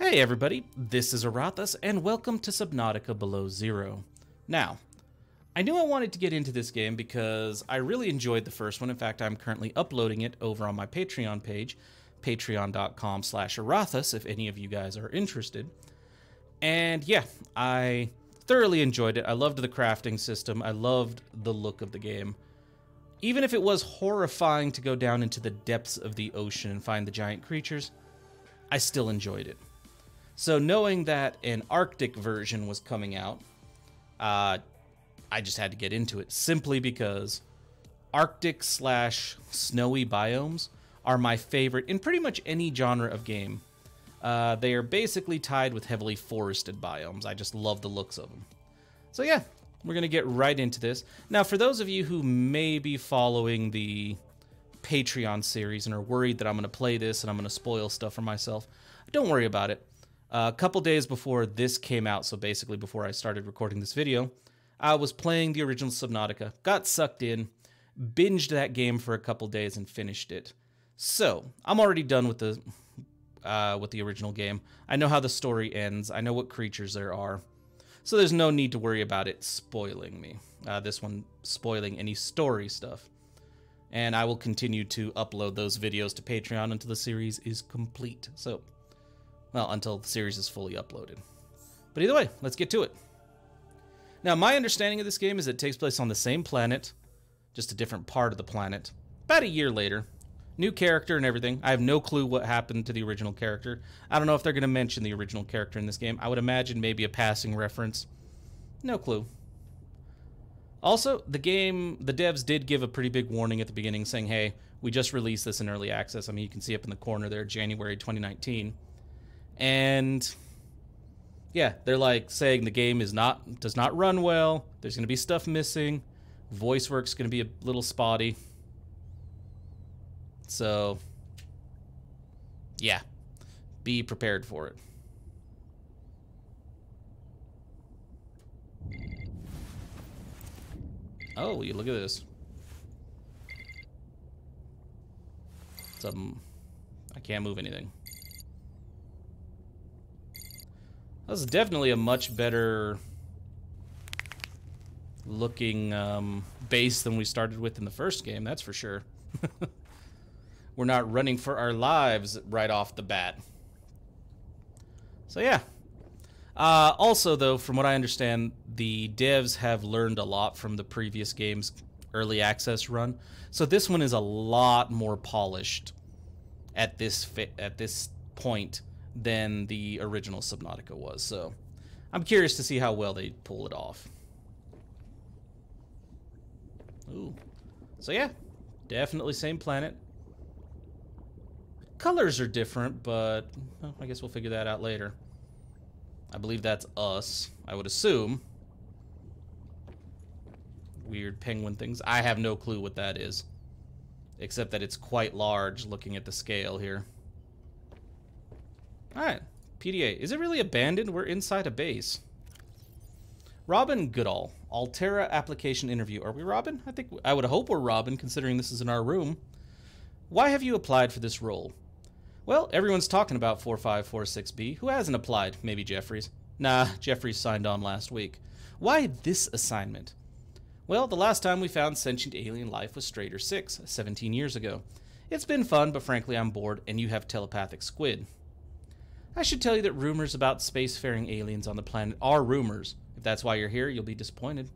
Hey everybody, this is Aurathas, and welcome to Subnautica Below Zero. Now, I knew I wanted to get into this game because I really enjoyed the first one. In fact, I'm currently uploading it over on my Patreon page, patreon.com/Aurathas, if any of you guys are interested. And yeah, I thoroughly enjoyed it. I loved the crafting system. I loved the look of the game. Even if it was horrifying to go down into the depths of the ocean and find the giant creatures, I still enjoyed it. So knowing that an Arctic version was coming out, I just had to get into it simply because Arctic/snowy biomes are my favorite in pretty much any genre of game. They are basically tied with heavily forested biomes. I just love the looks of them. So yeah, we're going to get right into this. Now, for those of you who may be following the Patreon series and are worried that I'm going to play this and I'm going to spoil stuff for myself, don't worry about it. A couple days before this came out, so basically before I started recording this video, I was playing the original Subnautica, got sucked in, binged that game for a couple days, and finished it. So, I'm already done with the original game. I know how the story ends. I know what creatures there are. So there's no need to worry about it spoiling me. This one spoiling any story stuff. And I will continue to upload those videos to Patreon until the series is complete. So, well, until the series is fully uploaded. But either way, let's get to it. Now, my understanding of this game is it takes place on the same planet, just a different part of the planet. About a year later. New character and everything. I have no clue what happened to the original character. I don't know if they're going to mention the original character in this game. I would imagine maybe a passing reference. No clue. Also, the devs did give a pretty big warning at the beginning saying, hey, we just released this in early access. I mean, you can see up in the corner there, January 2019. And yeah, they're like saying the game does not run well. There's going to be stuff missing. Voice work's going to be a little spotty. So, yeah, be prepared for it. Oh, you look at this. I can't move anything. This is definitely a much better looking base than we started with in the first game, that's for sure. We're not running for our lives right off the bat. So yeah. Also, though, from what I understand, the devs have learned a lot from the previous game's early access run. So this one is a lot more polished at this point than the original Subnautica was. So I'm curious to see how well they pull it off. Ooh. So yeah, definitely same planet. Colors are different, but well, I guess we'll figure that out later. I believe that's us, I would assume. Weird penguin things. I have no clue what that is, except that it's quite large looking at the scale here. Alright, PDA. Is it really abandoned? We're inside a base. Robin Goodall, Altera application interview. Are we Robin? I would hope we're Robin, considering this is in our room. Why have you applied for this role? Well, everyone's talking about 4546B. Who hasn't applied? Maybe Jeffries. Nah, Jeffries signed on last week. Why this assignment? Well, the last time we found sentient alien life was Strader 6, 17 years ago. It's been fun, but frankly I'm bored, and you have telepathic squid. I should tell you that rumors about spacefaring aliens on the planet are rumors. If that's why you're here, you'll be disappointed.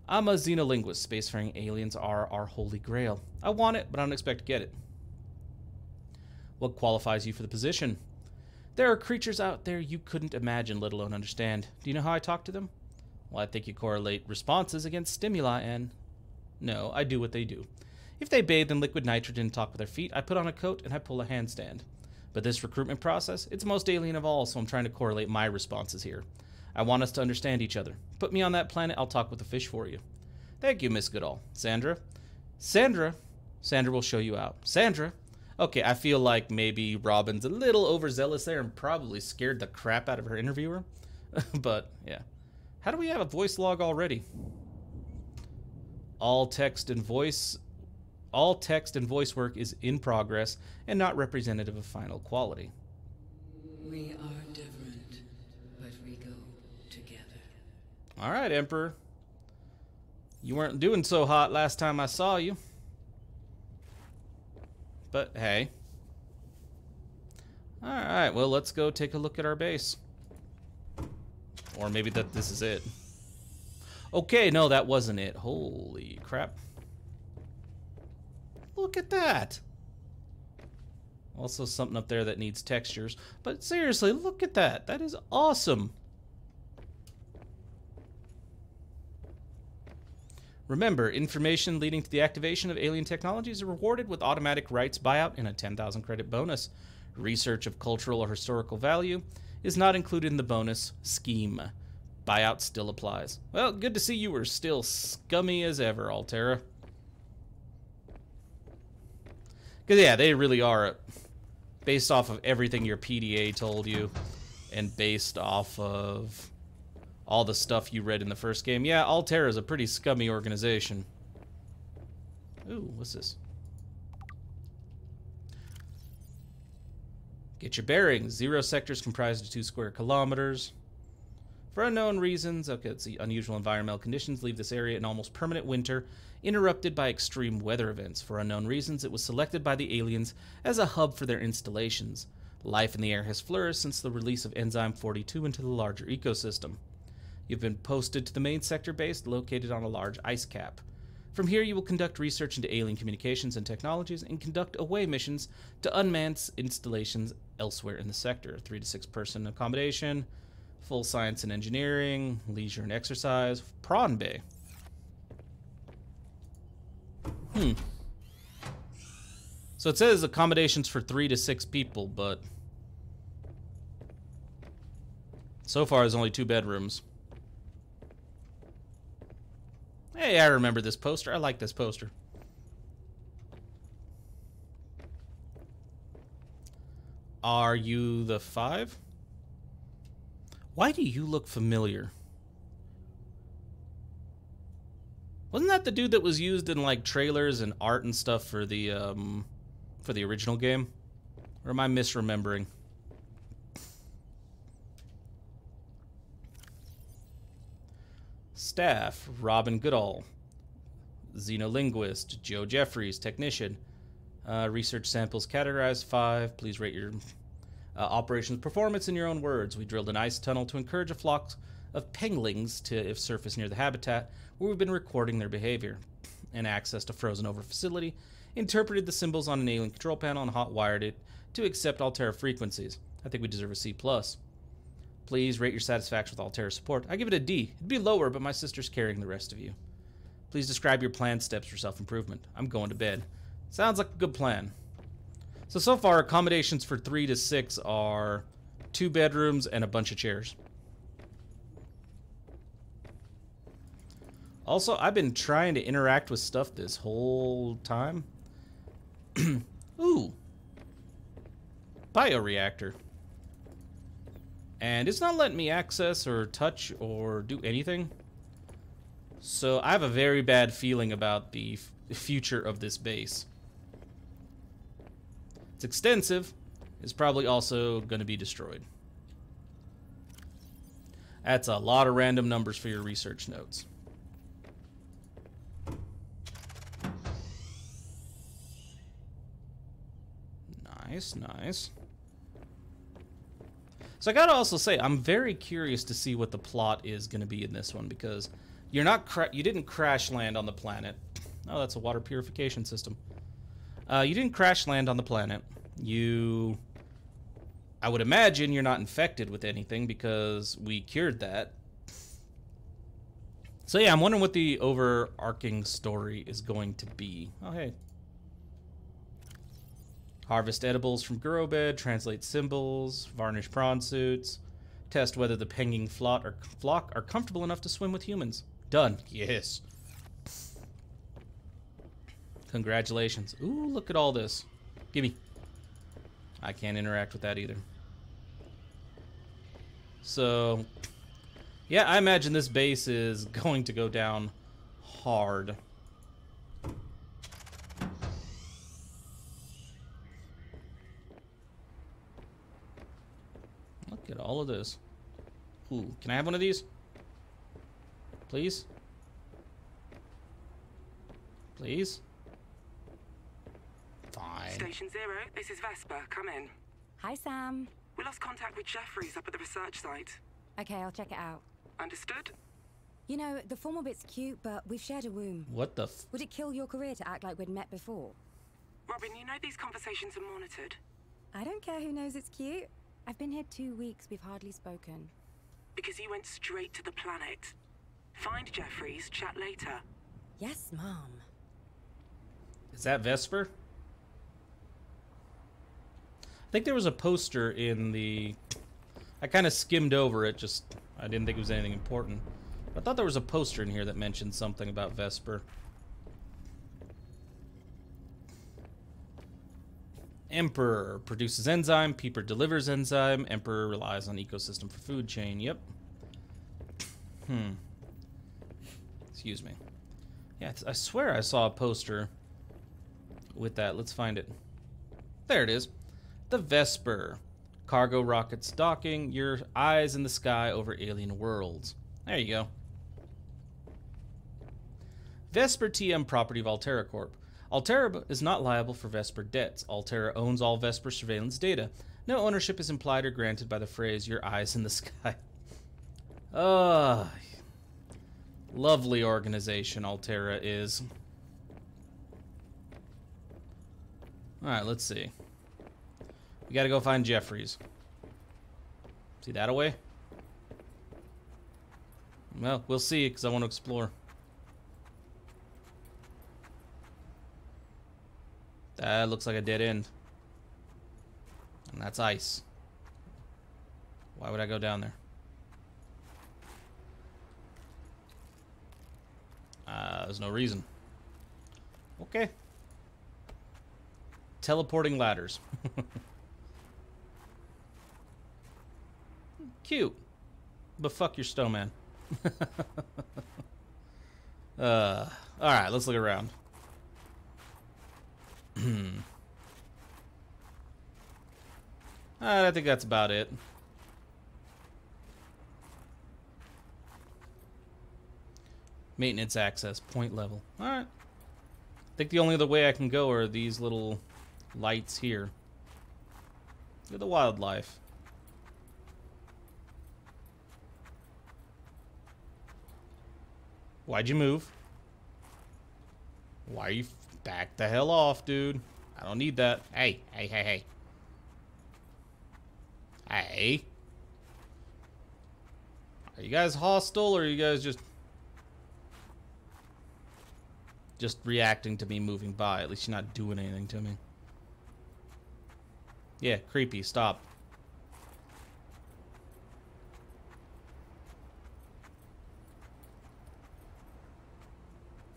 I'm a xenolinguist. Spacefaring aliens are our holy grail. I want it, but I don't expect to get it. What qualifies you for the position? There are creatures out there you couldn't imagine, let alone understand. Do you know how I talk to them? Well, I think you correlate responses against stimuli and... No, I do what they do. If they bathe in liquid nitrogen and talk with their feet, I put on a coat and I pull a handstand. But this recruitment process, it's most alien of all, so I'm trying to correlate my responses here. I want us to understand each other. Put me on that planet, I'll talk with the fish for you. Thank you, Miss Goodall. Sandra? Sandra will show you out. Sandra? Okay, I feel like maybe Robin's a little overzealous there and probably scared the crap out of her interviewer. But, yeah. How do we have a voice log already? All text and voice work is in progress and not representative of final quality. We are All right, Emperor. You weren't doing so hot last time I saw you. But hey. All right, well, let's go take a look at our base. Or maybe this is it. Okay, no, that wasn't it. Holy crap. Look at that. Also something up there that needs textures. But seriously, look at that. That is awesome. Remember, information leading to the activation of alien technologies are rewarded with automatic rights buyout and a 10,000 credit bonus. Research of cultural or historical value is not included in the bonus scheme. Buyout still applies. Well, good to see you were still scummy as ever, Altera. Because, yeah, they really are, based off of everything your PDA told you, and based off of all the stuff you read in the first game. Yeah, Altera is a pretty scummy organization. Ooh, what's this? Get your bearings. 0 sectors comprised of 2 square kilometers. For unknown reasons, okay, let's see, unusual environmental conditions leave this area in almost permanent winter, interrupted by extreme weather events. For unknown reasons, it was selected by the aliens as a hub for their installations. Life in the air has flourished since the release of Enzyme 42 into the larger ecosystem. You've been posted to the main sector base located on a large ice cap. From here, you will conduct research into alien communications and technologies and conduct away missions to unmanned installations elsewhere in the sector. 3 to 6 person accommodation, full science and engineering, leisure and exercise, prawn bay. So it says accommodations for 3 to 6 people, but so far there's only 2 bedrooms. Hey, I remember this poster. I like this poster. Are you the 5? Why do you look familiar? Wasn't that the dude that was used in like trailers and art and stuff for the original game? Or am I misremembering? Staff, Robin Goodall. Xenolinguist, Joe Jeffries, technician. Research samples categorized 5. Please rate your operations performance in your own words. We drilled an ice tunnel to encourage a flock of penguins to surface near the habitat where we've been recording their behavior. And access to frozen over facility. Interpreted the symbols on an alien control panel and hot-wired it to accept Altera frequencies. I think we deserve a C+. Please rate your satisfaction with Altera support. I give it a D. It'd be lower, but my sister's carrying the rest of you. Please describe your planned steps for self-improvement. I'm going to bed. Sounds like a good plan. So far, accommodations for 3 to 6 are 2 bedrooms and a bunch of chairs. Also, I've been trying to interact with stuff this whole time. Ooh. Bioreactor. And it's not letting me access or touch or do anything. So I have a very bad feeling about the future of this base. It's extensive. It's probably also going to be destroyed. That's a lot of random numbers for your research notes. Nice, nice. So I gotta also say, I'm very curious to see what the plot is going to be in this one, because you didn't crash land on the planet. Oh, that's a water purification system. You didn't crash land on the planet. I would imagine you're not infected with anything because we cured that. So yeah, I'm wondering what the overarching story is going to be. Oh, hey. Harvest edibles from Gurobed, translate symbols, varnish prawn suits, test whether the penguin flock are comfortable enough to swim with humans. Done. Yes. Congratulations. Ooh, look at all this. Gimme. I can't interact with that either. So, yeah, I imagine this base is going to go down hard. Look at all of this. Ooh, can I have one of these? Please? Please? Fine. Station 0, this is Vesper. Come in. Hi, Sam. We lost contact with Jeffries up at the research site. Okay, I'll check it out. Understood? You know, the formal bit's cute, but we've shared a womb. What the Would it kill your career to act like we'd met before? Robin, you know these conversations are monitored. I don't care who knows it's cute. I've been here 2 weeks, we've hardly spoken. Because you went straight to the planet. Find Jeffries, chat later. Yes, Mom. Is that Vesper? I think there was a poster in the... I kind of skimmed over it, just... I didn't think it was anything important. I thought there was a poster in here that mentioned something about Vesper. Emperor produces enzyme, Peeper delivers enzyme, Emperor relies on ecosystem for food chain. Yep. Excuse me. Yeah, I swear I saw a poster with that. Let's find it. There it is. The Vesper. Cargo rockets docking, your eyes in the sky over alien worlds. There you go. Vesper TM property of Altera Corp. Altera is not liable for Vesper debts. Altera owns all Vesper surveillance data. No ownership is implied or granted by the phrase, your eyes in the sky. Lovely organization Altera is. Alright, let's see. We gotta go find Jeffries. See that away? Well, we'll see, because I want to explore. That looks like a dead end. And that's ice. Why would I go down there? There's no reason. Okay. Teleporting ladders. Cute. But fuck your snowman. Alright, let's look around. I think that's about it. Maintenance access, point level. Alright. I think the only other way I can go are these little lights here. Look at the wildlife. Why'd you move? Why are you... Back the hell off, dude. I don't need that. Hey, hey, hey, hey. Hey. Are you guys hostile, or are you guys just reacting to me moving by? At least you're not doing anything to me. Yeah, creepy. Stop.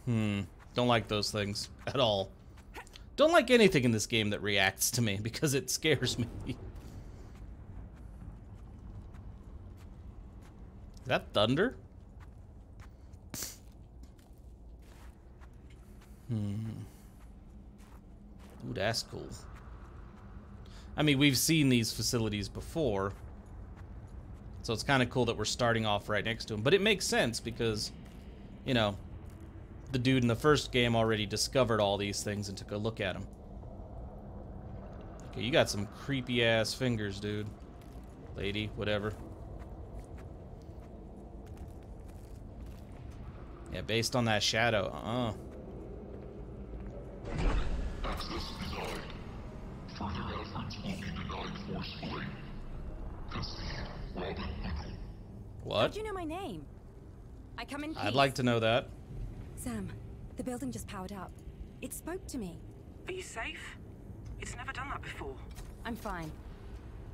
Don't like those things at all. Don't like anything in this game that reacts to me because it scares me. Is that thunder? Ooh, that's cool. I mean, we've seen these facilities before, so it's kind of cool that we're starting off right next to them. But it makes sense because, you know, the dude in the first game already discovered all these things and took a look at them. Okay, you got some creepy ass fingers, dude. Lady, whatever. Yeah, based on that shadow, Access denied. Further efforts will be denied forcefully. Concede, Robin Hoodle. What? How'd you know my name? I come in peace. I'd like to know that. Sam, the building just powered up. It spoke to me. Are you safe? It's never done that before. I'm fine.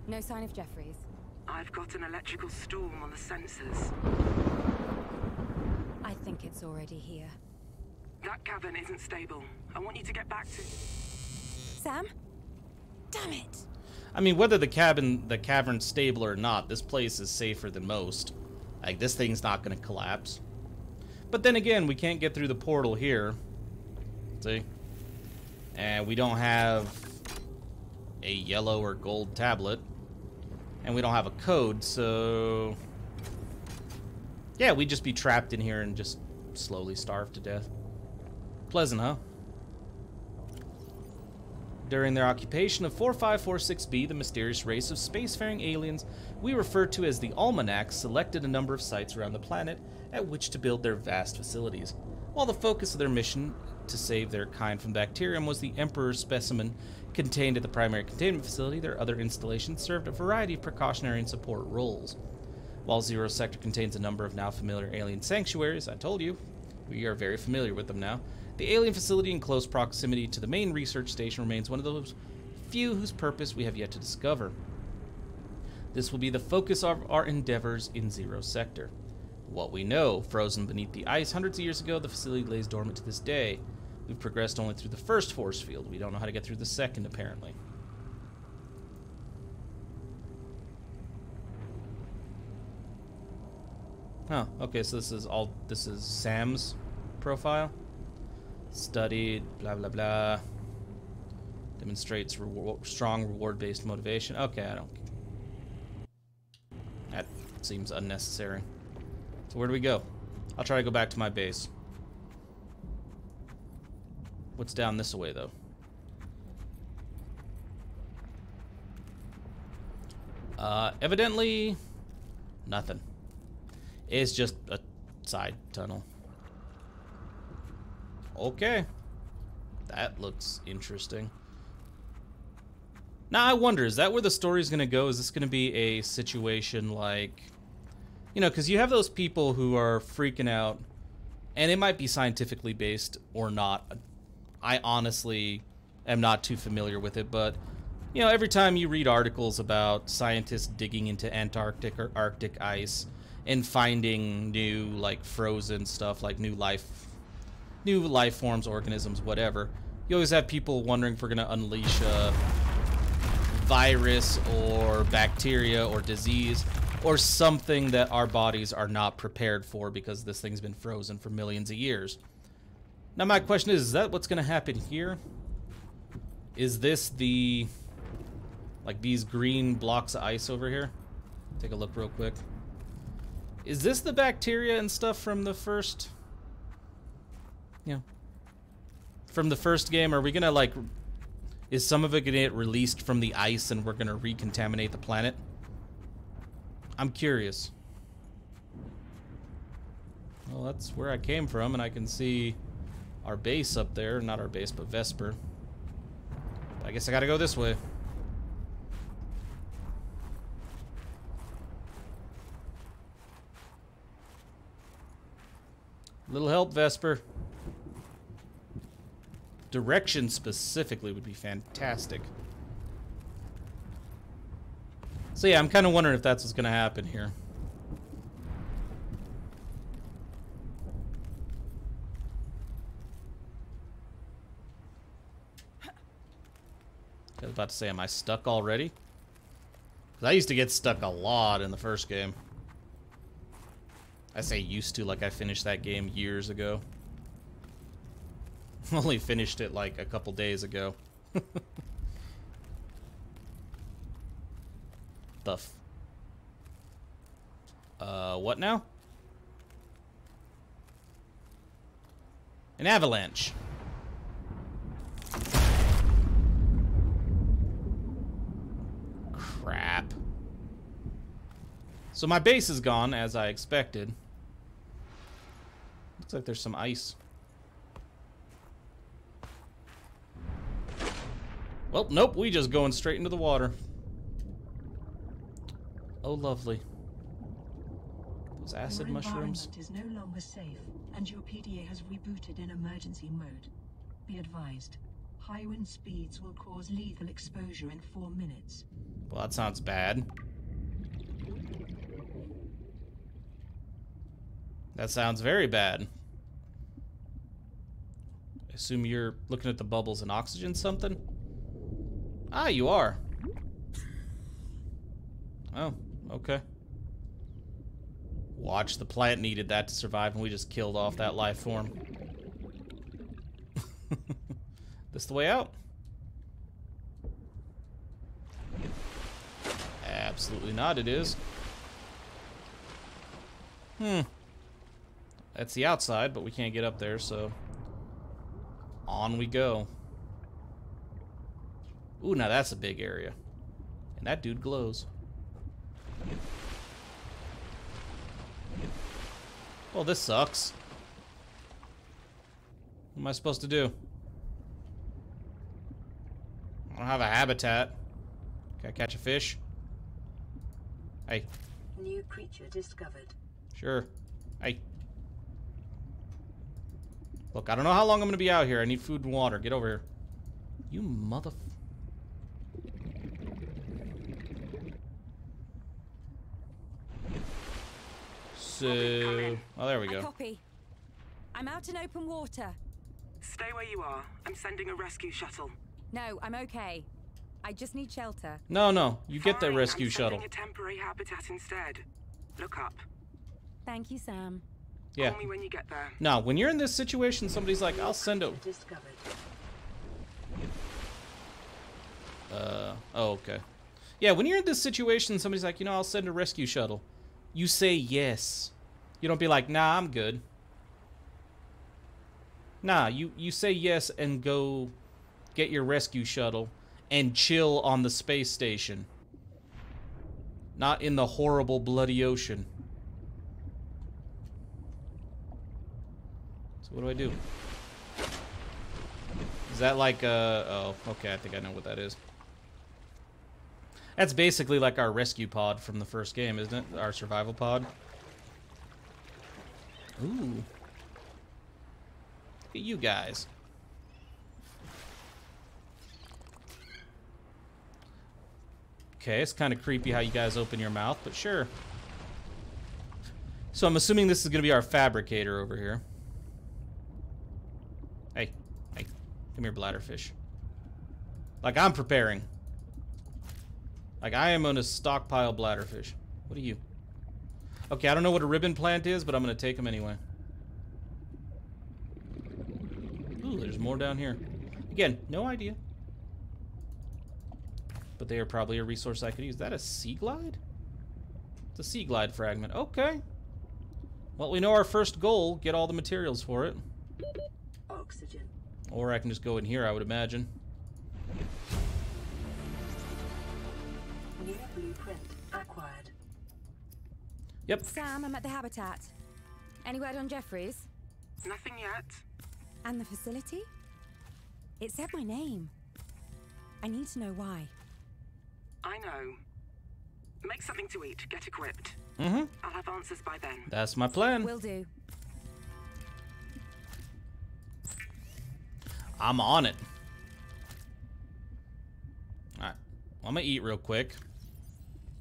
No sign of Jeffries. I've got an electrical storm on the sensors. I think it's already here. That cavern isn't stable. I want you to get back to... Sam? Damn it! I mean, whether the cavern's stable or not, this place is safer than most. Like, this thing's not gonna collapse. But then again, we can't get through the portal here. See? And we don't have a yellow or gold tablet. And we don't have a code, so... Yeah, we'd just be trapped in here and just slowly starve to death. Pleasant, huh? During their occupation of 4546b, the mysterious race of spacefaring aliens we refer to as the Almanacs selected a number of sites around the planet at which to build their vast facilities. While the focus of their mission to save their kind from bacterium was the Emperor's specimen contained at the primary containment facility, their other installations served a variety of precautionary and support roles. While Zero Sector contains a number of now familiar alien sanctuaries, I told you, we are very familiar with them now, the alien facility in close proximity to the main research station remains one of those few whose purpose we have yet to discover. This will be the focus of our endeavors in Zero Sector. What we know, frozen beneath the ice hundreds of years ago, the facility lays dormant to this day. We've progressed only through the first force field. We don't know how to get through the second, apparently. Oh, okay, so this is Sam's profile. Studied, blah, blah, blah. Demonstrates strong reward-based motivation. Okay, that seems unnecessary. So where do we go? I'll try to go back to my base. What's down this way, though? Evidently, nothing. It's just a side tunnel. Okay. That looks interesting. Now, I wonder, is that where the story's gonna go? Is this gonna be a situation like... You know, because you have those people who are freaking out, and it might be scientifically based or not. I honestly am not too familiar with it, but, you know, every time you read articles about scientists digging into Antarctic or Arctic ice and finding new, like, frozen stuff, like new life forms, organisms, whatever, you always have people wondering if we're going to unleash a virus or bacteria or disease or something that our bodies are not prepared for because this thing's been frozen for millions of years. Now my question is that what's going to happen here? Is this the, like, these green blocks of ice over here? Take a look real quick. Is this the bacteria and stuff from the first, you know, from the first game? Are we gonna, like, is some of it gonna get released from the ice and we're gonna recontaminate the planet? I'm curious. Well, that's where I came from, and I can see our base up there. Not our base, but Vesper. I guess I gotta go this way. Little help, Vesper. Direction specifically would be fantastic. So yeah, I'm kind of wondering if that's what's going to happen here. I was about to say, am I stuck already? Because I used to get stuck a lot in the first game. I say used to, like I finished that game years ago. Only finished it like a couple days ago. What now? An avalanche. Crap. So my base is gone, as I expected. Looks like there's some ice. Well, nope, we just going straight into the water. Oh, lovely. Those acid mushrooms. Your environment is no longer safe, and your PDA has rebooted in emergency mode. Be advised, high wind speeds will cause lethal exposure in 4 minutes. Well, that sounds bad. That sounds very bad. I assume you're looking at the bubbles and oxygen something? Ah, you are. Oh, okay. Watch, the plant needed that to survive, and we just killed off that life form. This the way out? Absolutely not, it is. That's the outside, but we can't get up there, so on we go. Ooh, now that's a big area. And that dude glows. Well, this sucks. What am I supposed to do? I don't have a habitat. Can I catch a fish? Hey. New creature discovered. Sure. Hey. Look, I don't know how long I'm gonna be out here. I need food and water. Get over here. You mother... So... Oh, there we I go. copy. I'm out in open water. Stay where you are. I'm sending a rescue shuttle. No, I'm okay. I just need shelter. No, no. You get the Fine, rescue I'm shuttle. sending a temporary habitat instead. Look up. Thank you, Sam. Yeah. Call me when you get there. No, when you're in this situation, somebody's like, I'll send a... Discovered. Oh, okay. Yeah, when you're in this situation, somebody's like, you know, I'll send a rescue shuttle. You say yes. You don't be like, nah, I'm good. Nah, you say yes and go get your rescue shuttle and chill on the space station. Not in the horrible, bloody ocean. So what do I do? Is that like oh, okay, I think I know what that is. That's basically like our rescue pod from the first game, isn't it? Our survival pod. Ooh. Look at you guys. Okay, it's kind of creepy how you guys open your mouth, but sure. So I'm assuming this is going to be our fabricator over here. Hey, hey, come here, bladderfish. Like I'm preparing. Like I am going to stockpile bladderfish. What are you? Okay, I don't know what a ribbon plant is, but I'm going to take them anyway. Ooh, there's more down here. Again, no idea. But they are probably a resource I could use. Is that a sea glide? It's a sea glide fragment. Okay. Well, we know our first goal. Get all the materials for it. Oxygen. Or I can just go in here, I would imagine. New blueprint acquired. Yep. Sam, I'm at the habitat. Any word on Jeffries? Nothing yet. And the facility? It said my name. I need to know why. I know. Make something to eat. Get equipped. Mm-hmm. I'll have answers by then. That's my plan. Will do. I'm on it. Alright. Well, I'm gonna eat real quick.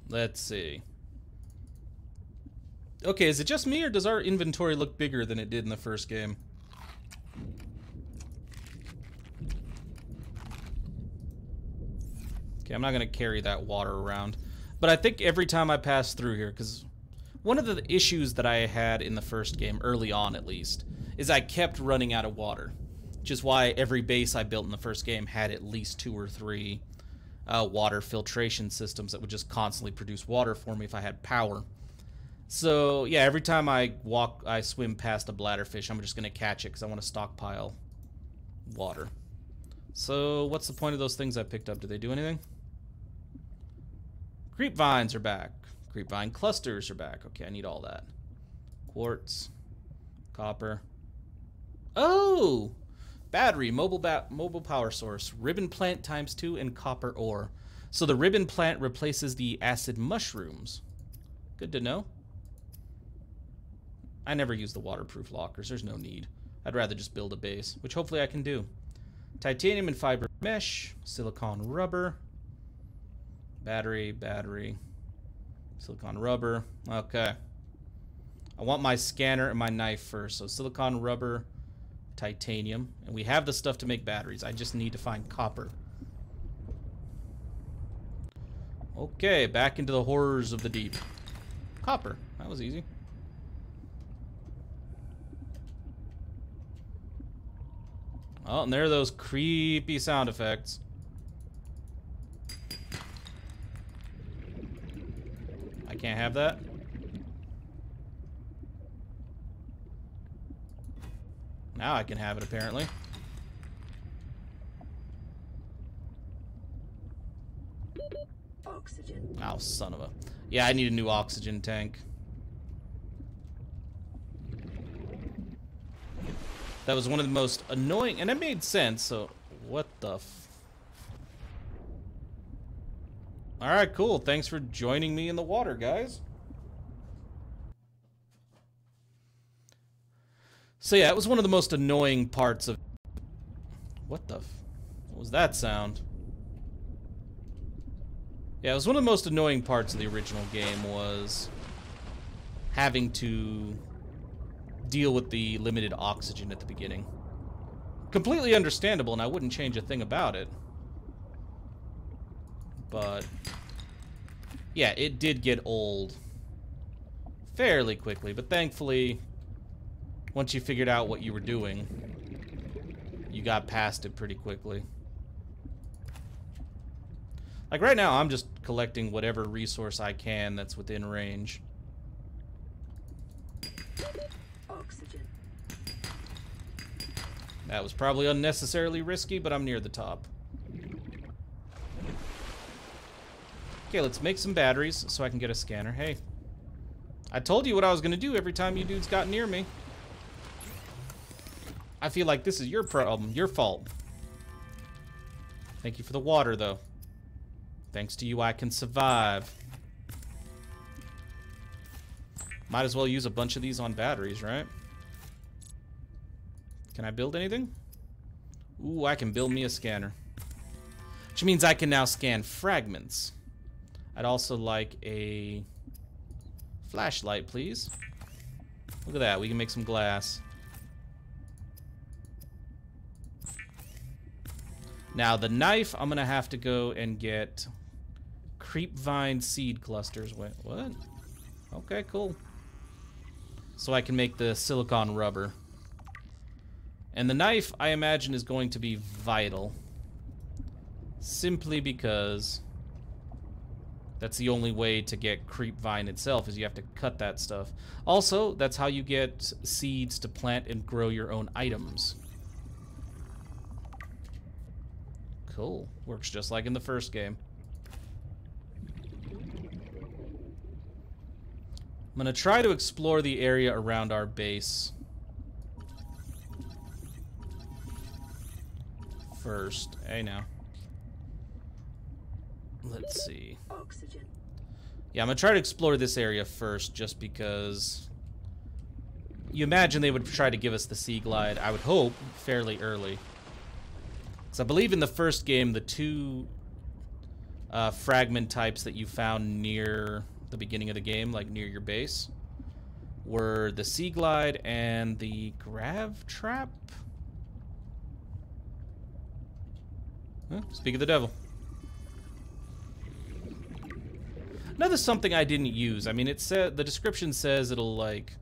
Let's see. Okay, is it just me, or does our inventory look bigger than it did in the first game? Okay, I'm not gonna carry that water around. But I think every time I pass through here, because one of the issues that I had in the first game, early on at least, is I kept running out of water. Which is why every base I built in the first game had at least 2 or 3 water filtration systems that would just constantly produce water for me if I had power. So, yeah, every time I swim past a bladderfish, I'm just going to catch it because I want to stockpile water. So, what's the point of those things I picked up? Do they do anything? Creep vines are back. Creep vine clusters are back. Okay, I need all that. Quartz. Copper. Oh! Battery, mobile power source, ribbon plant ×2, and copper ore. So the ribbon plant replaces the acid mushrooms. Good to know. I never use the waterproof lockers. There's no need. I'd rather just build a base, which hopefully I can do. Titanium and fiber mesh, silicon rubber, battery, silicon rubber. Okay. I want my scanner and my knife first. So silicon rubber, titanium, and we have the stuff to make batteries. I just need to find copper. Okay, back into the horrors of the deep. Copper. That was easy. Oh, and there are those creepy sound effects. I can't have that. Now I can have it, apparently. Oxygen. Oh, son of a... Yeah, I need a new oxygen tank. That was one of the most annoying... And it made sense, so... What the f... Alright, cool. Thanks for joining me in the water, guys. So yeah, it was one of the most annoying parts of... What the f... What was that sound? Yeah, it was one of the most annoying parts of the original game was having to deal with the limited oxygen at the beginning. Completely understandable, and I wouldn't change a thing about it. But yeah, it did get old fairly quickly, but thankfully, once you figured out what you were doing, you got past it pretty quickly. Like right now, I'm just collecting whatever resource I can that's within range. Oxygen. That was probably unnecessarily risky, but I'm near the top. Okay, let's make some batteries so I can get a scanner. Hey, I told you what I was gonna do every time you dudes got near me. I feel like this is your problem, your fault. Thank you for the water, though. Thanks to you, I can survive. Might as well use a bunch of these on batteries, right? Can I build anything? Ooh, I can build me a scanner. Which means I can now scan fragments. I'd also like a flashlight, please. Look at that, we can make some glass. Now, the knife, I'm gonna have to go and get creepvine seed clusters. Wait, what? Okay, cool. So I can make the silicone rubber. And the knife, I imagine, is going to be vital. Simply because that's the only way to get creepvine itself, is you have to cut that stuff. Also, that's how you get seeds to plant and grow your own items. Cool. Works just like in the first game. I'm gonna try to explore the area around our base first. Hey, now. Let's see. Oxygen. Yeah, I'm gonna try to explore this area first, just because you imagine they would try to give us the Sea Glide, I would hope, fairly early. Because I believe in the first game, the two fragment types that you found near the beginning of the game, like near your base, were the Sea Glide and the Grav Trap? Huh? Speak of the devil. Another something I didn't use. I mean, it said the description says it'll like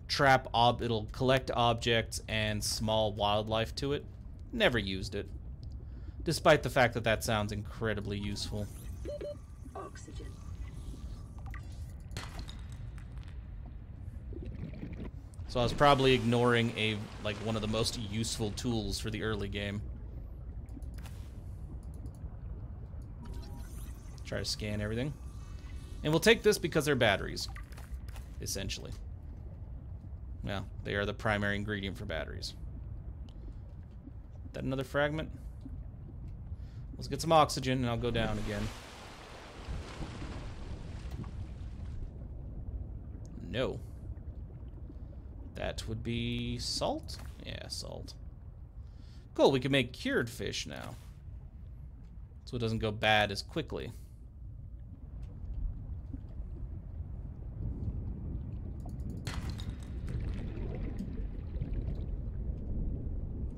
it'll collect objects and small wildlife to it. Never used it, despite the fact that that sounds incredibly useful. Oxygen. So I was probably ignoring one of the most useful tools for the early game. Try to scan everything. And we'll take this because they're batteries, essentially. Well, they are the primary ingredient for batteries. That another fragment? Let's get some oxygen and I'll go down again. No. That would be salt? Yeah, salt. Cool, we can make cured fish now. So it doesn't go bad as quickly.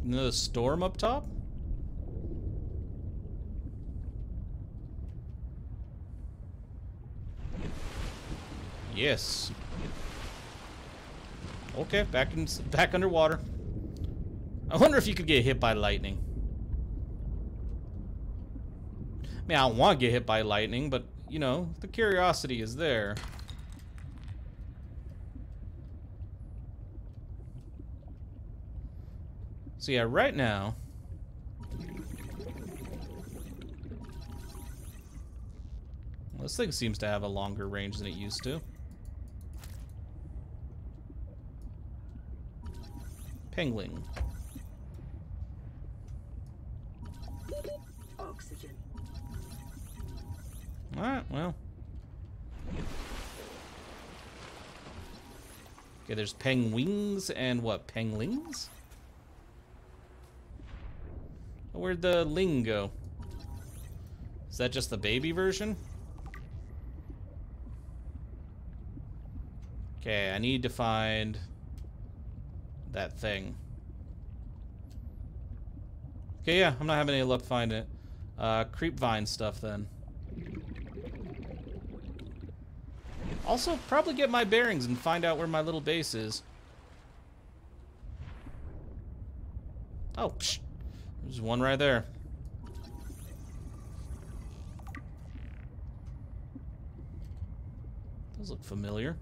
Another storm up top? Yes. Okay, back underwater. I wonder if you could get hit by lightning. I mean, I don't want to get hit by lightning, but, you know, the curiosity is there. So yeah, right now... Well, this thing seems to have a longer range than it used to. Pengling. Oxygen. Alright, well. Okay, there's penguins and what? Penglings? Where'd the ling go? Is that just the baby version? Okay, I need to find that thing. Okay, yeah, I'm not having any luck finding it. Creep vine stuff then. Also, probably get my bearings and find out where my little base is. Oh, psh. There's one right there. Those look familiar.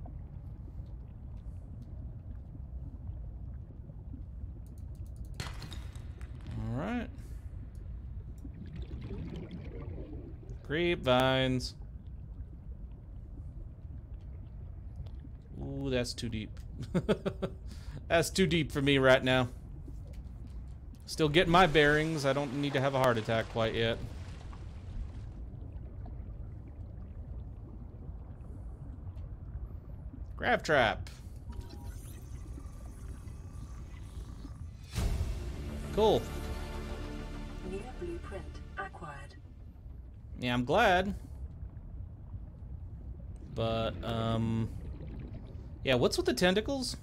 Alright. Grapevines. Ooh, that's too deep. That's too deep for me right now. Still getting my bearings. I don't need to have a heart attack quite yet. Grav trap. Cool. Near blueprint acquired. Yeah, I'm glad. But, yeah, what's with the tentacles?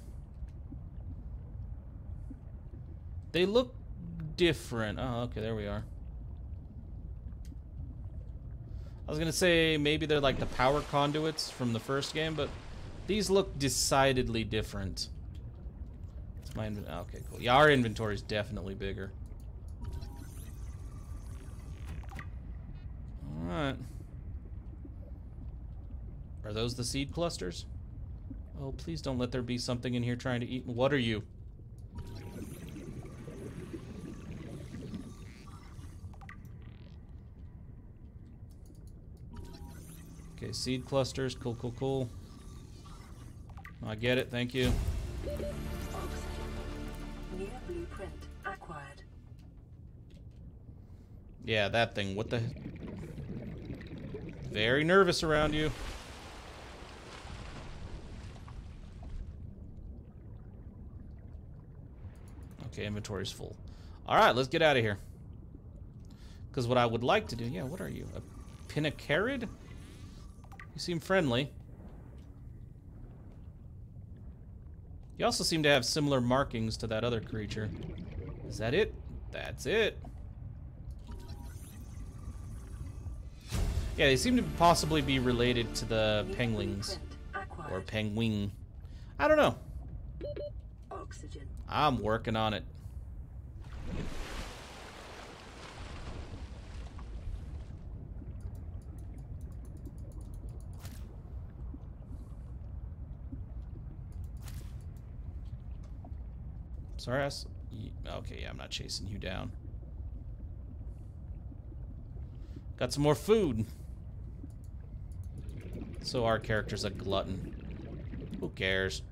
They look different. Oh, okay, there we are. I was gonna say maybe they're like the power conduits from the first game, but these look decidedly different. It's my okay, cool. Yeah, our inventory is definitely bigger. Alright. Are those the seed clusters? Oh, please don't let there be something in here trying to eat. What are you? Okay, seed clusters. Cool, cool, cool. I get it. Thank you. Near blueprint acquired. Yeah, that thing. What the... Very nervous around you. Okay, inventory's full. Alright, let's get out of here. Because what I would like to do... Yeah, what are you? A pinacarid? You seem friendly. You also seem to have similar markings to that other creature. Is that it? That's it. Yeah, they seem to possibly be related to the penglings. Or penguin. I don't know. Oxygen. I'm working on it. Sorry, okay, yeah, I'm not chasing you down. Got some more food. So our character's a glutton. Who cares?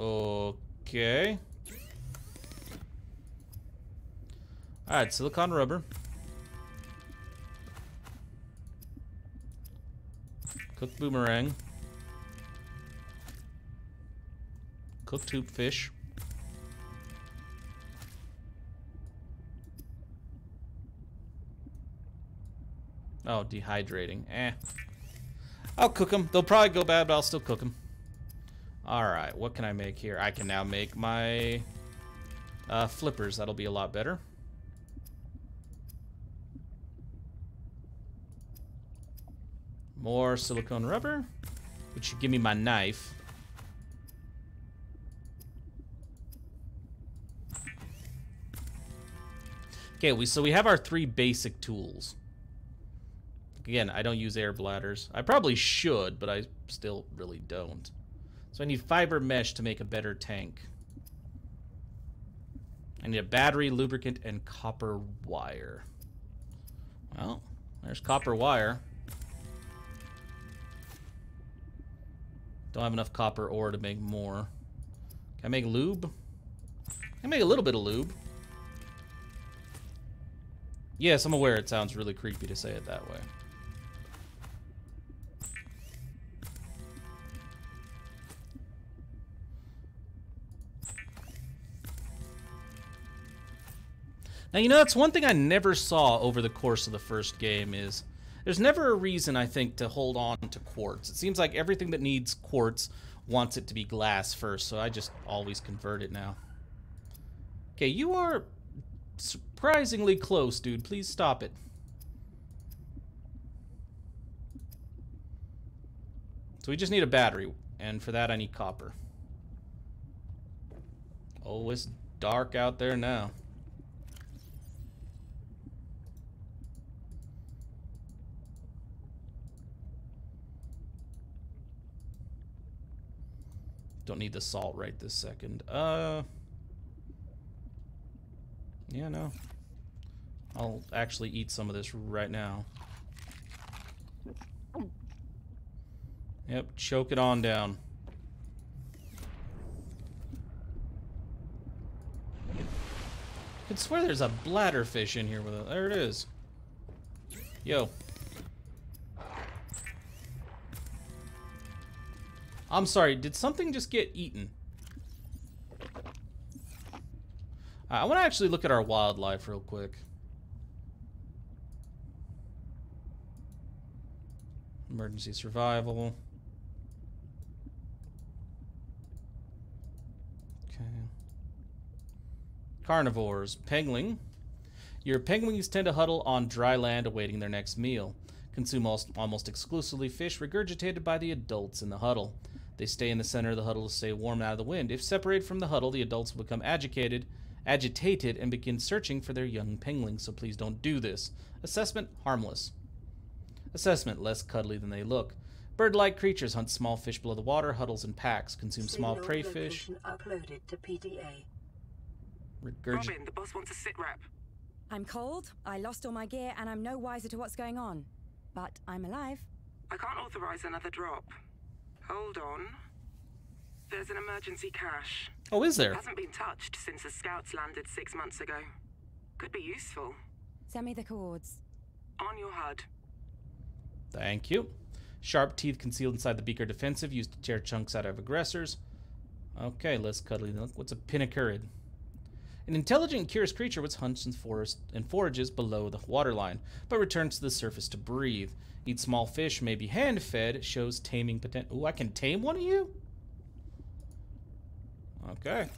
Okay. Alright, silicon rubber. Cooked boomerang. Cooked tube fish. Oh, dehydrating. Eh. I'll cook them. They'll probably go bad, but I'll still cook them. Alright, what can I make here? I can now make my flippers. That'll be a lot better. More silicone rubber, which should give me my knife. Okay, so we have our 3 basic tools. Again, I don't use air bladders. I probably should, but I still really don't. So I need fiber mesh to make a better tank. I need a battery, lubricant, and copper wire. Well, there's copper wire. Don't have enough copper ore to make more. Can I make lube? I can make a little bit of lube. Yes, I'm aware it sounds really creepy to say it that way. Now, you know, that's one thing I never saw over the course of the first game is there's never a reason, I think, to hold on to quartz. It seems like everything that needs quartz wants it to be glass first, so I just always convert it now. Okay, you are surprisingly close, dude. Please stop it. So we just need a battery, and for that I need copper. Oh, it's dark out there now. Don't need the salt right this second. Yeah, no. I'll actually eat some of this right now. Yep, choke it on down. I could swear there's a bladderfish in here with it. There it is. Yo. I'm sorry, did something just get eaten? I want to actually look at our wildlife real quick. Emergency survival. Okay. Carnivores. Pengling. Your penguins tend to huddle on dry land awaiting their next meal. Consume almost exclusively fish regurgitated by the adults in the huddle. They stay in the center of the huddle to stay warm out of the wind. If separated from the huddle, the adults will become agitated, and begin searching for their young penguins, so please don't do this. Assessment, harmless. Assessment, less cuddly than they look. Bird-like creatures hunt small fish below the water, huddles in packs, consume small prey fish. Uploaded to PDA. Robin, the boss wants a sit rep. I'm cold, I lost all my gear, and I'm no wiser to what's going on. But I'm alive. I can't authorize another drop. Hold on. There's an emergency cache. Oh, is there? It hasn't been touched since the scouts landed 6 months ago. Could be useful. Send me the coords. On your HUD. Thank you. Sharp teeth concealed inside the beak are defensive, used to tear chunks out of aggressors. Okay, less cuddly. What's a pinnacurid? An intelligent and curious creature which hunts in forest and forages below the waterline, but returns to the surface to breathe. Eats small fish, may be hand-fed, shows taming potential. Ooh, I can tame one of you? Okay.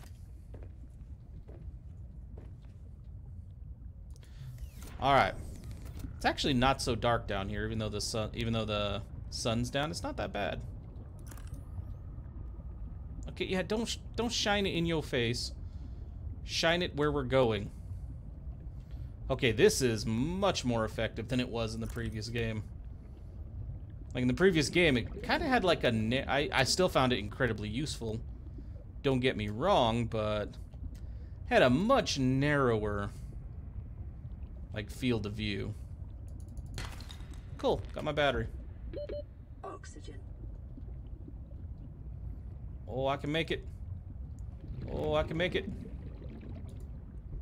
Alright. It's actually not so dark down here, even though the sun's down. It's not that bad. Okay, yeah, don't shine it in your face. Shine it where we're going. Okay, this is much more effective than it was in the previous game. Like in the previous game, it kind of had like a... I still found it incredibly useful. Don't get me wrong, but... had a much narrower... like, field of view. Cool, got my battery. Oxygen. Oh, I can make it. Oh, I can make it.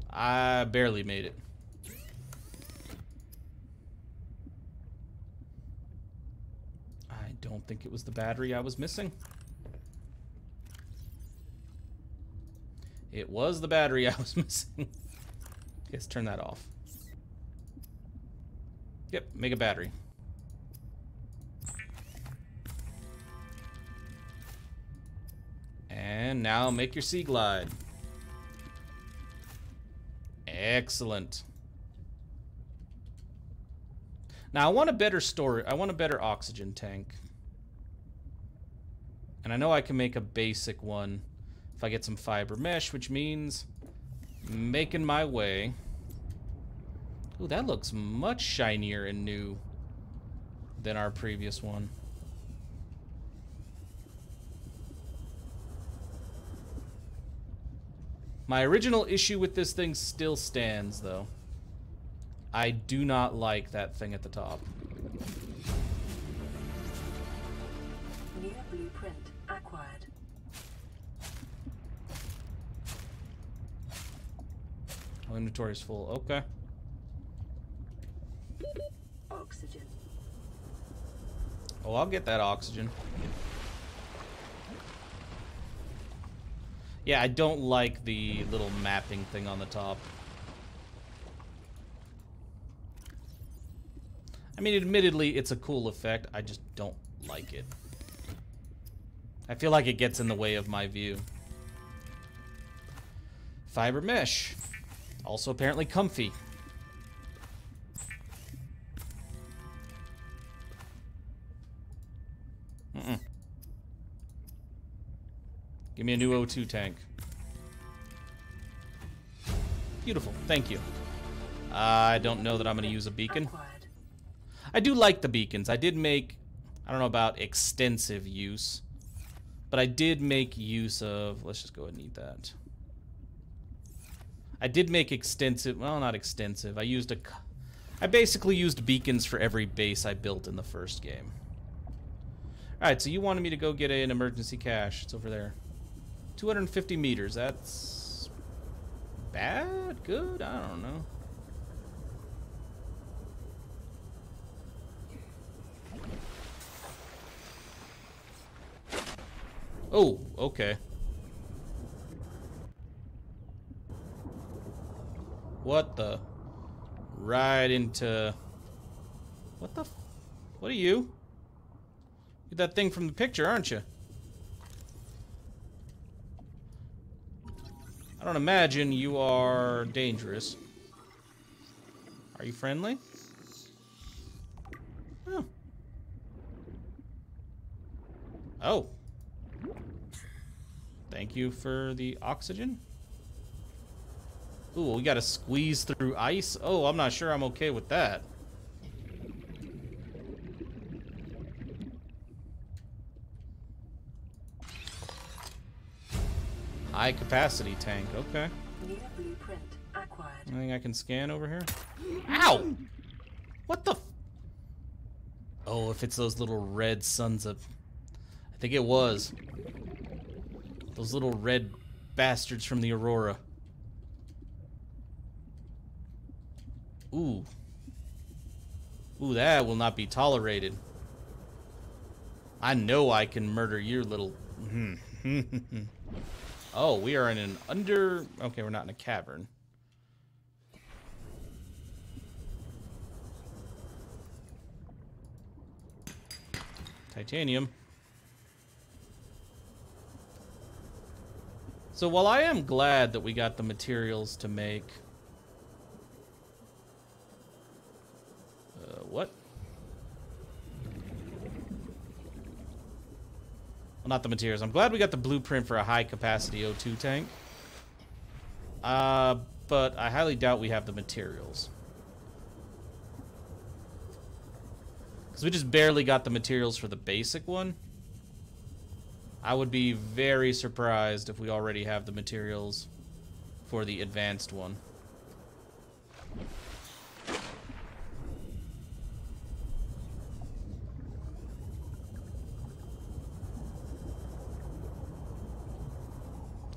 I barely made it. I don't think it was the battery I was missing. It was the battery I was missing. Yes, turn that off. Yep, make a battery. And now make your sea glide. Excellent. Now I want a better storage. I want a better oxygen tank. And I know I can make a basic one if I get some fiber mesh, which means making my way. Ooh, that looks much shinier and new than our previous one. My original issue with this thing still stands, though. I do not like that thing at the top. New blueprint acquired. Oh, inventory is full. Okay. Oxygen. Oh, I'll get that oxygen. Yeah, I don't like the little mapping thing on the top. I mean, admittedly, it's a cool effect. I just don't like it. I feel like it gets in the way of my view. Fiber mesh. Also apparently comfy. Give me a new O2 tank. Beautiful. Thank you. I don't know that I'm going to use a beacon. I do like the beacons. I did make, I don't know about extensive use, but I did make use of, let's just go ahead and eat that. I did make extensive, well, not extensive. I basically used beacons for every base I built in the first game. Alright, so you wanted me to go get an emergency cache. It's over there. 250 meters. That's bad? Good? I don't know. Oh, okay. What the? Right into... What the... What are you? You're that thing from the picture, aren't you? I don't imagine you are dangerous. Are you friendly? Oh. Oh. Thank you for the oxygen. Ooh, we gotta squeeze through ice? Oh, I'm not sure I'm okay with that. High capacity tank, okay. New blueprint acquired. Anything I can scan over here? Ow! What the f— Oh, if it's those little red sons of... I think it was. Those little red bastards from the Aurora. Ooh. Ooh, that will not be tolerated. I know I can murder your little... Oh, we are in an under... Okay, we're not in a cavern. Titanium. So while I am glad that we got the materials to make... what? Well, not the materials. I'm glad we got the blueprint for a high-capacity O2 tank. But I highly doubt we have the materials. Because we just barely got the materials for the basic one. I would be very surprised if we already have the materials for the advanced one.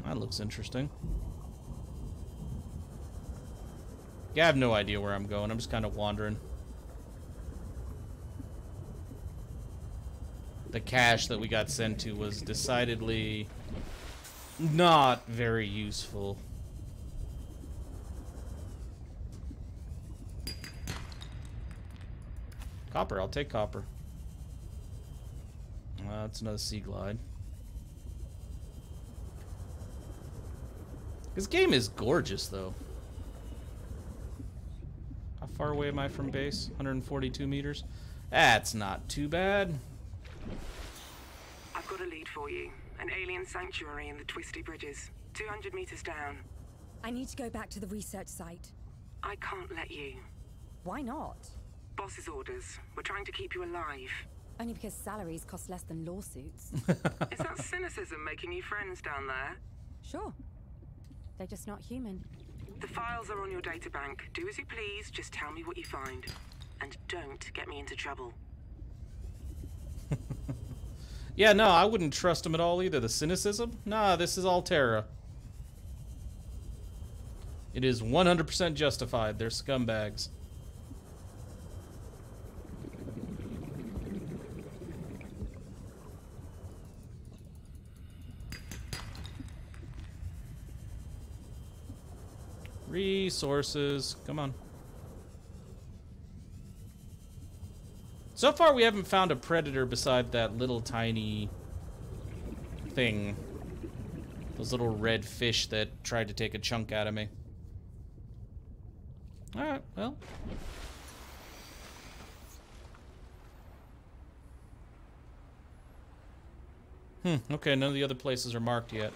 That looks interesting. Yeah, I have no idea where I'm going. I'm just kind of wandering. The cache that we got sent to was decidedly not very useful. Copper, I'll take copper. That's another sea glide. This game is gorgeous, though. How far away am I from base? 142 meters. That's not too bad. I've got a lead for you. An alien sanctuary in the Twisty Bridges. 200 meters down. I need to go back to the research site. I can't let you. Why not? Boss's orders. We're trying to keep you alive. Only because salaries cost less than lawsuits. Is that cynicism making you friends down there? Sure. They're just not human. The files are on your databank. Do as you please, just tell me what you find. And don't get me into trouble. Yeah, no, I wouldn't trust them at all either. The cynicism? Nah, this is all Terra. It is 100% justified. They're scumbags. Resources. Come on. So far, we haven't found a predator beside that little tiny thing. Those little red fish that tried to take a chunk out of me. Alright, well. Okay, none of the other places are marked yet.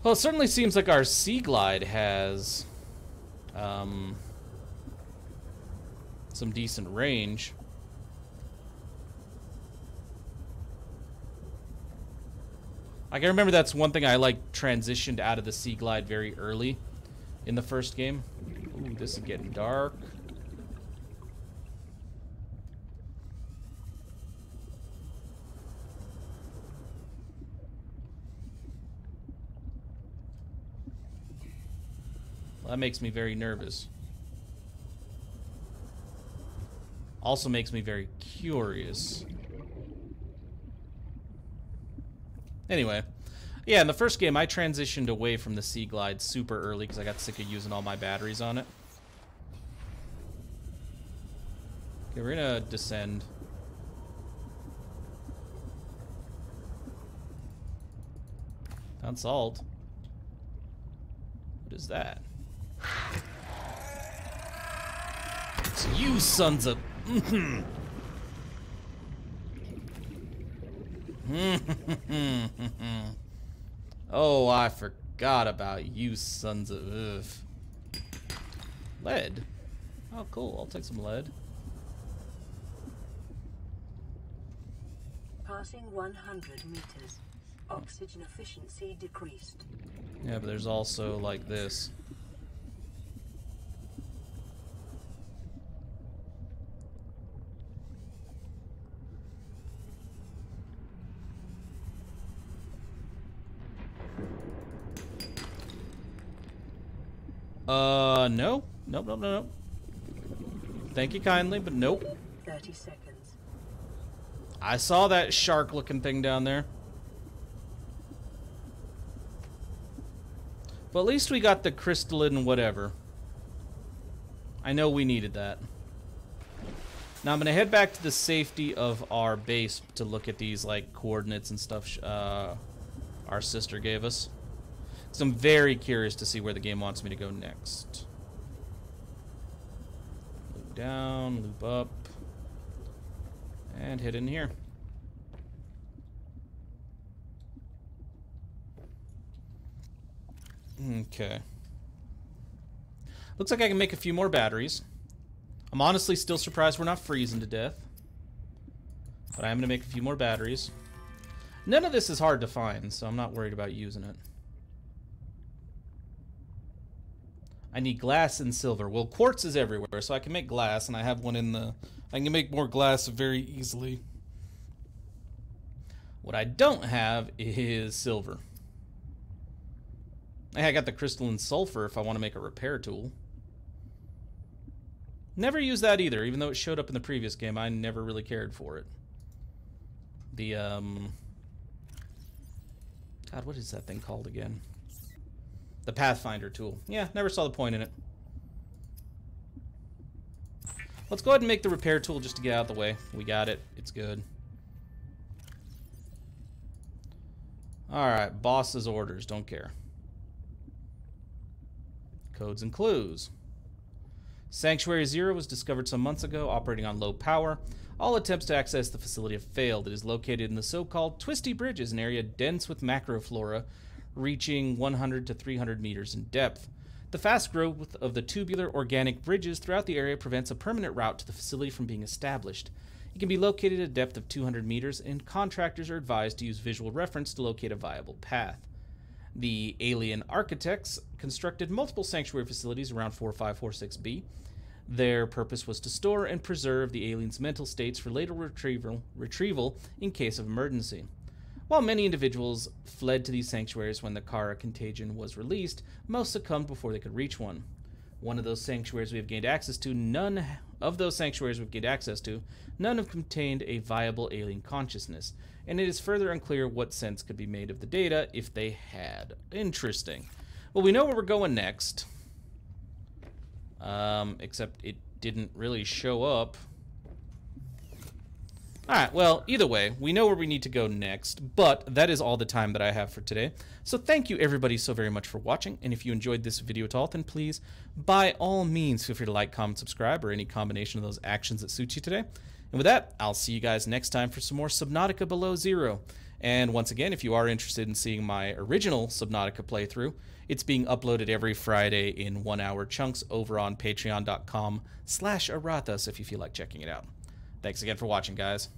Well, it certainly seems like our Sea Glide has some decent range. I can remember that's one thing I like transitioned out of the Sea Glide very early in the first game. Ooh, this is getting dark. Well, that makes me very nervous. Also makes me very curious. Anyway, yeah, in the first game, I transitioned away from the Sea Glide super early because I got sick of using all my batteries on it. Okay, we're gonna descend. Found salt. What is that? It's you sons of... Oh, I forgot about you sons of... Ugh. Lead? Oh, cool. I'll take some lead. Passing 100 meters. Oxygen efficiency decreased. Yeah, but there's also like this. No. Nope. Thank you kindly, but nope. 30 seconds. I saw that shark-looking thing down there. But at least we got the crystalline whatever. I know we needed that. Now I'm gonna head back to the safety of our base to look at these like coordinates and stuff our sister gave us. So I'm very curious to see where the game wants me to go next. Loop down, loop up, and hit in here. Okay. Looks like I can make a few more batteries. I'm honestly still surprised we're not freezing to death. But I am going to make a few more batteries. None of this is hard to find, so I'm not worried about using it. I need glass and silver. Well, quartz is everywhere, so I can make glass, and I have one in the... I can make more glass very easily. What I don't have is silver. Hey, I got the crystalline sulfur if I want to make a repair tool. Never used that either, even though it showed up in the previous game. I never really cared for it. The, God, what is that thing called again? The Pathfinder tool. Yeah, never saw the point in it. Let's go ahead and make the repair tool just to get out of the way. We got it. It's good. Alright, boss's orders. Don't care. Codes and clues. Sanctuary Zero was discovered some months ago, operating on low power. All attempts to access the facility have failed. It is located in the so-called Twisty Bridges, an area dense with macroflora, reaching 100 to 300 meters in depth. The fast growth of the tubular organic bridges throughout the area prevents a permanent route to the facility from being established. It can be located at a depth of 200 meters, and contractors are advised to use visual reference to locate a viable path. The alien architects constructed multiple sanctuary facilities around 4546b. Their purpose was to store and preserve the aliens' mental states for later retrieval in case of emergency. While many individuals fled to these sanctuaries when the Kara contagion was released, most succumbed before they could reach one. One of those sanctuaries we have gained access to, none have contained a viable alien consciousness, and it is further unclear what sense could be made of the data if they had. Interesting. Well, we know where we're going next. Except it didn't really show up. Alright, well, either way, we know where we need to go next, but that is all the time that I have for today. So thank you everybody so very much for watching, and if you enjoyed this video at all, then please, by all means, feel free to like, comment, subscribe, or any combination of those actions that suit you today. And with that, I'll see you guys next time for some more Subnautica Below Zero. And once again, if you are interested in seeing my original Subnautica playthrough, it's being uploaded every Friday in 1-hour chunks over on patreon.com/Aurathas if you feel like checking it out. Thanks again for watching, guys.